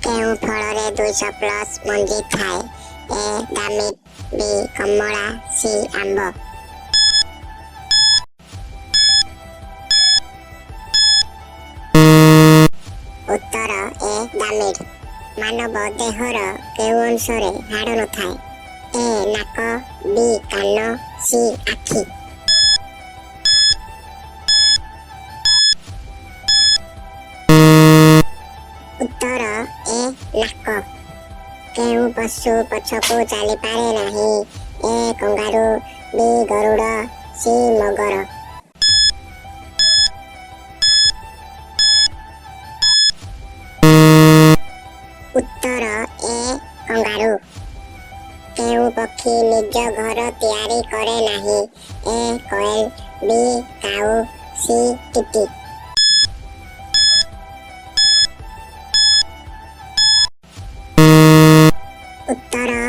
केउ फल 200 प्लस मंजी थाए ए दामी B Kamala C Amb. Uttar A दामिर Manav there केउ अंशरे हाड़ न थाए ए नाक बी कान सी आखि। उत्तर ए नाक केउ पशु पछकू चली पारे नाही ए कंगारू बी गरुड़ सी मगर। उत्तर ए कंगारू केउ पक्षी निज घर तैयारी करे नाही ए कोयल बी काऊ सी टिटी। उत्तर